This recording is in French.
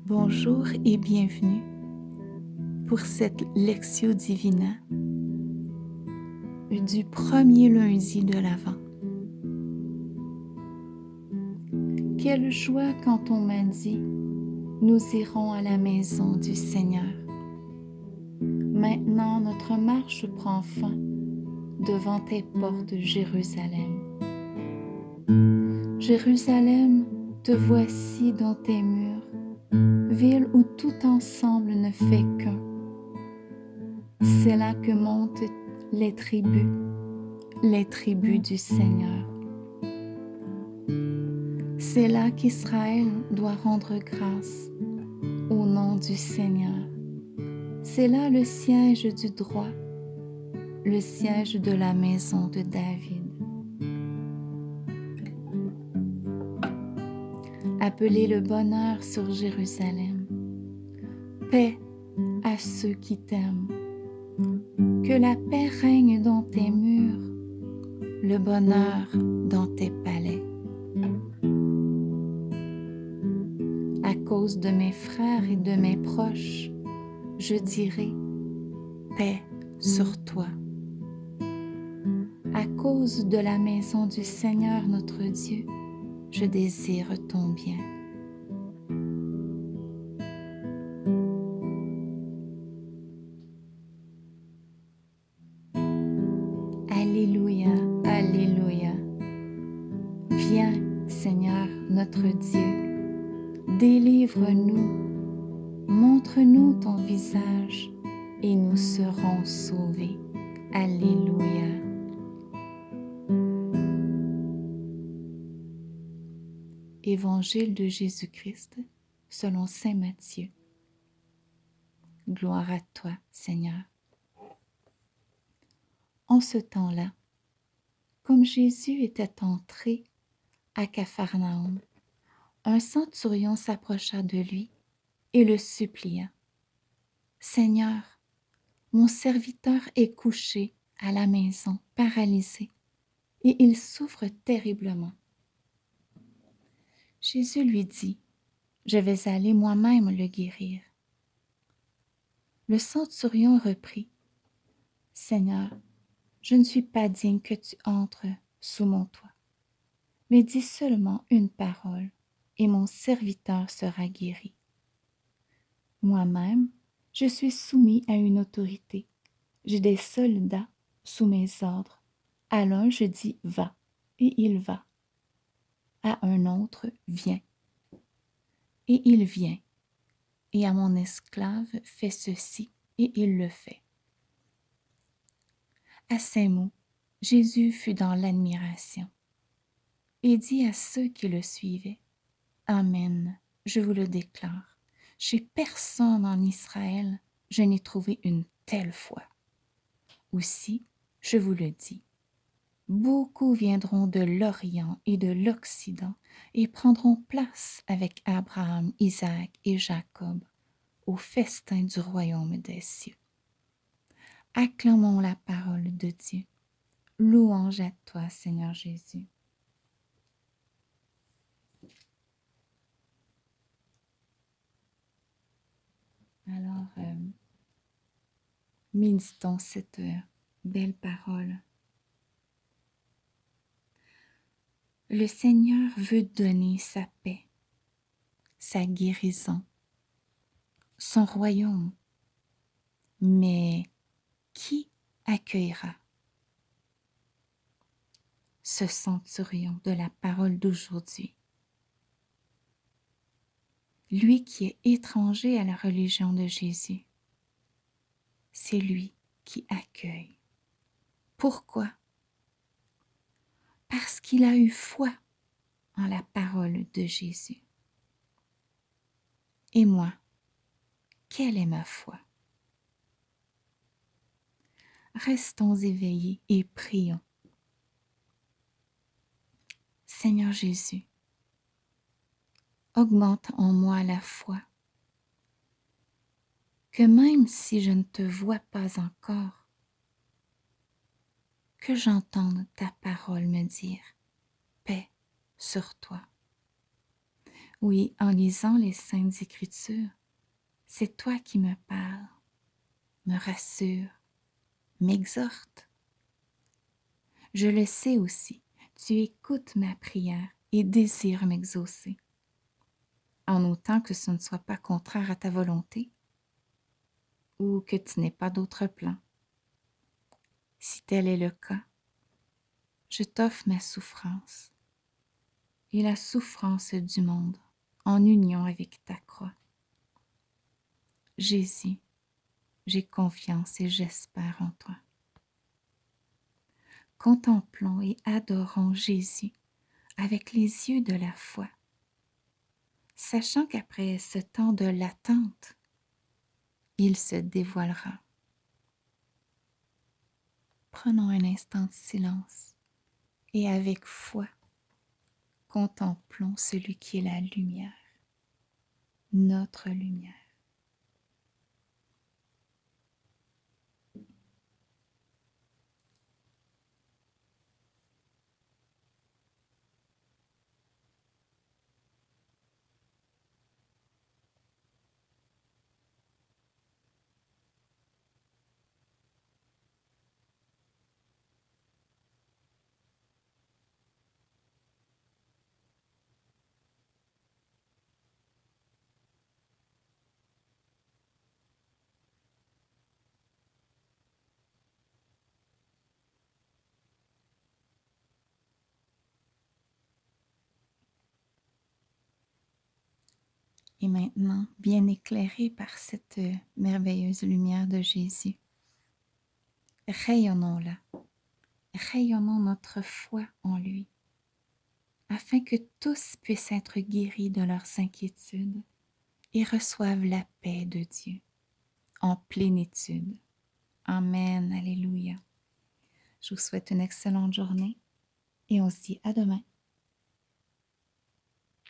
Bonjour et bienvenue pour cette Lectio Divina du premier lundi de l'Avent. Quelle joie quand on m'a dit « Nous irons à la maison du Seigneur ». Maintenant notre marche prend fin devant tes portes, Jérusalem. Jérusalem, te voici dans tes murs, ville où tout ensemble ne fait qu'un. C'est là que montent les tribus du Seigneur. C'est là qu'Israël doit rendre grâce au nom du Seigneur. C'est là le siège du droit, le siège de la maison de David. Appelez le bonheur sur Jérusalem. Paix à ceux qui t'aiment. Que la paix règne dans tes murs, le bonheur dans tes palais. À cause de mes frères et de mes proches, je dirai paix sur toi. À cause de la maison du Seigneur notre Dieu, je désire ton bien. Alléluia, Alléluia. Viens, Seigneur notre Dieu, délivre-nous, montre-nous ton visage et nous serons sauvés. Alléluia. Évangile de Jésus-Christ selon saint Matthieu. Gloire à toi, Seigneur. En ce temps-là, comme Jésus était entré à Capharnaüm, un centurion s'approcha de lui et le supplia. « Seigneur, mon serviteur est couché à la maison, paralysé, et il souffre terriblement. » Jésus lui dit, « Je vais aller moi-même le guérir. » Le centurion reprit, « Seigneur, je ne suis pas digne que tu entres sous mon toit, mais dis seulement une parole, et mon serviteur sera guéri. Moi-même, je suis soumis à une autorité. J'ai des soldats sous mes ordres. À l'un, je dis « va » et il va. À un autre, « viens » et il vient. Et à mon esclave, « fais ceci » et il le fait. À ces mots, Jésus fut dans l'admiration et dit à ceux qui le suivaient, « Amen, je vous le déclare, chez personne en Israël, je n'ai trouvé une telle foi. Aussi, je vous le dis, beaucoup viendront de l'Orient et de l'Occident et prendront place avec Abraham, Isaac et Jacob au festin du royaume des cieux. » Acclamons la parole de Dieu. Louange à toi, Seigneur Jésus. Alors, méditons cette belle parole. Le Seigneur veut donner sa paix, sa guérison, son royaume. Mais qui accueillera ce centurion de la parole d'aujourd'hui? Lui qui est étranger à la religion de Jésus, c'est lui qui accueille. Pourquoi? Parce qu'il a eu foi en la parole de Jésus. Et moi, quelle est ma foi? Restons éveillés et prions. Seigneur Jésus, augmente en moi la foi, que même si je ne te vois pas encore, que j'entende ta parole me dire « paix sur toi ». Oui, en lisant les Saintes Écritures, c'est toi qui me parles, me rassure, m'exhorte. Je le sais aussi, tu écoutes ma prière et désires m'exaucer, en autant que ce ne soit pas contraire à ta volonté ou que tu n'aies pas d'autre plan. Si tel est le cas, je t'offre ma souffrance et la souffrance du monde en union avec ta croix. Jésus, j'ai confiance et j'espère en toi. Contemplons et adorons Jésus avec les yeux de la foi, sachant qu'après ce temps de l'attente, il se dévoilera. Prenons un instant de silence et avec foi, contemplons celui qui est la lumière, notre lumière. Et maintenant, bien éclairés par cette merveilleuse lumière de Jésus, rayonnons-la, rayonnons notre foi en lui, afin que tous puissent être guéris de leurs inquiétudes et reçoivent la paix de Dieu en plénitude. Amen, alléluia. Je vous souhaite une excellente journée et on se dit à demain.